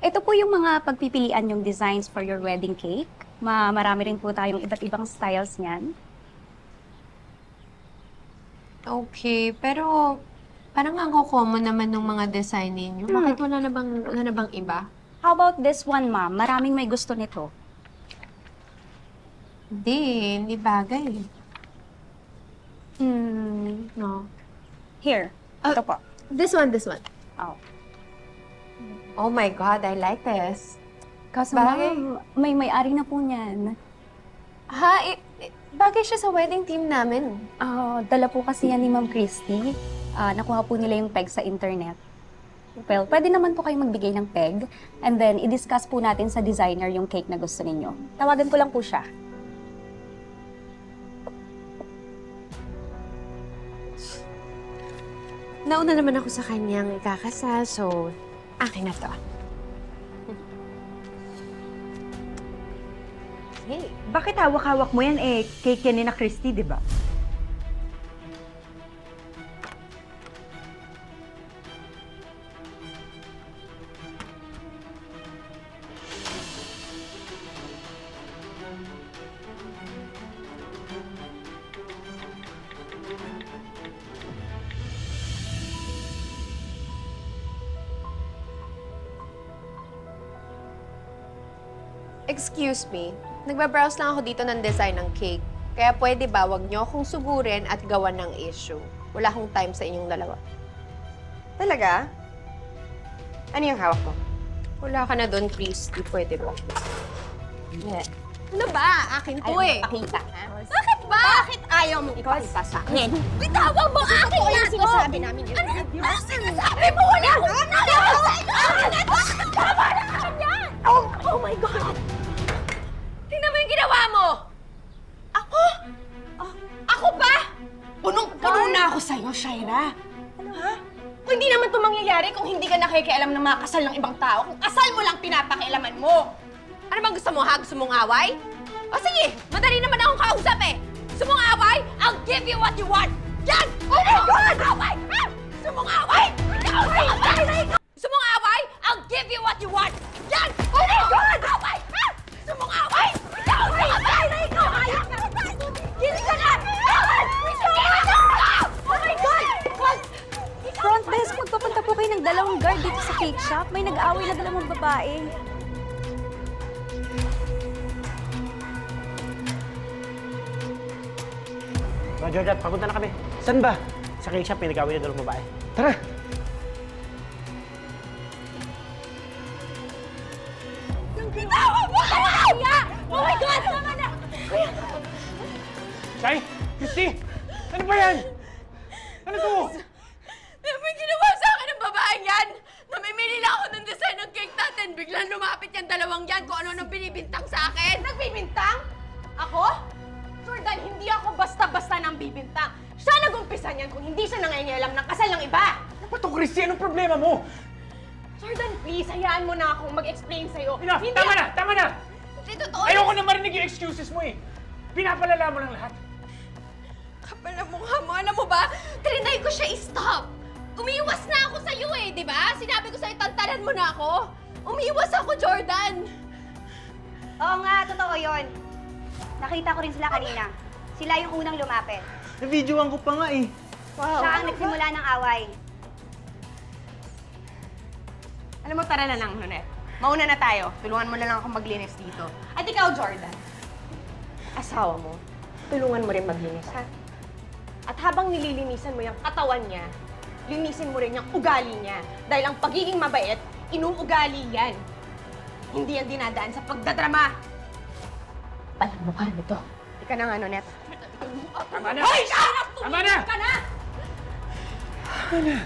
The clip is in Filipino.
Ito po yung mga pagpipilian yung designs for your wedding cake. Marami rin po tayong iba't ibang styles niyan. Okay, pero parang ang common naman ng mga design ninyo. Bakit wala na bang iba? How about this one, ma'am? Maraming may gusto nito. Hindi bagay. No. Here. Ito po. This one. Oh. Oh my God, I like this. Kaso Bagay. ma'am, may-ari na po niyan. Bagay siya sa wedding team namin. Dala po kasi yan ni Ma'am Christy. Nakuha po nila yung peg sa internet. Well, pwede naman po kayo magbigay ng peg and then i-discuss po natin sa designer yung cake na gusto ninyo. Tawagan ko lang po siya. Nauna naman ako sa kanyang ikakasal, so akin na to. Hey, bakit hawak-hawak mo yan eh? Cake yan ni na Christy, di ba? Excuse me, nagbabrowse lang ako dito ng design ng cake. Kaya pwede ba wag niyo akong sugurin at gawan ng issue? Wala akong time sa inyong dalawa. Talaga? Ano yung hawak mo? Wala ka na doon, Christy. Pwede ba? Yeah. Ano ba? Akin to eh. Pakita, ha? Bakit ba? Bakit ayaw mong ipakita sa akin? Bitawan mo! Akin Ito yan yung to! sinasabi namin yun. Ano sinasabi mo? Wala! Tama na yan! Oh my God! Tingnan mo yung ginawa mo! Ako? Ako ba? Punong-puno na ako sa'yo, Shaira. Ha? Kung hindi naman ito mangyayari kung hindi ka nakikialam ng mga kasal ng ibang tao, kung kasal mo lang pinapakialaman mo. Ano bang gusto mo, ha? Gusto mong away? O sige, madali naman akong kausap eh. Gusto mong away? I'll give you what you want. Yan! Oh my God! Away! Ha? Gusto mong away? Gusto mong away? I'll give you what you want. Yan! Oh my God! Away! Ha? Gusto mong away? Gili ka na! Oh my God! Front desk, magpapunta po kayo ng dalawang guard dito sa cake shop. May nag-aaway na dalawang babae. Jordan, papunta na kami. Saan ba? Sa cake shop, may nag-away na dalawang babae. Tara! Bitawan mo! Kaya! Oh my God! Tama na! Shai! Christy! Ano ba yan? Ano to? May ginawa sa akin ng babaeng yan! Namimili lang ako ng design ng cake natin. Biglang lumapit yung dalawang yan kung ano nang binibintang sa akin. Nagbibintang? Ako? Jordan, hindi ako basta-basta nang bibintang. Siya nag-umpisa niyan kung hindi siya nangingialam ng kasal ng iba. Ano ba to, Christy? Anong problema mo? Jordan, please, hayaan mo na akong mag-explain sa'yo. Enough! Tama na! Tama na! Hindi totoo. Ayoko na marinig yung excuses mo eh. Pinapalala mo lang lahat. Kapal na mukha mo. Alam mo ba? Trinay ko siya i-stop. Umiiwas na ako sa'yo eh, di ba? Sinabi ko sa'yo, tantanan mo na ako. Umiiwas ako, Jordan. Oo nga, totoo yon. Nakita ko rin sila kanina. Sila yung unang lumapit. Na-videoan ko pa nga eh. Siya ang nagsimula ng away. Alam mo, tara na lang, Nonet. Mauna na tayo. Tulungan mo na lang ako maglinis dito. At ikaw, Jordan, asawa mo, tulungan mo rin maglinis, ha? At habang nililinisan mo yung katawan niya, linisin mo rin yung ugali niya. Dahil ang pagiging mabait, inuugali yan. Hindi yan dinadaan sa pagdadrama. Palang mukha nito. Ika na nga, Nonet. Tama na! Hoy! Tama na! Ka na! Ano yan?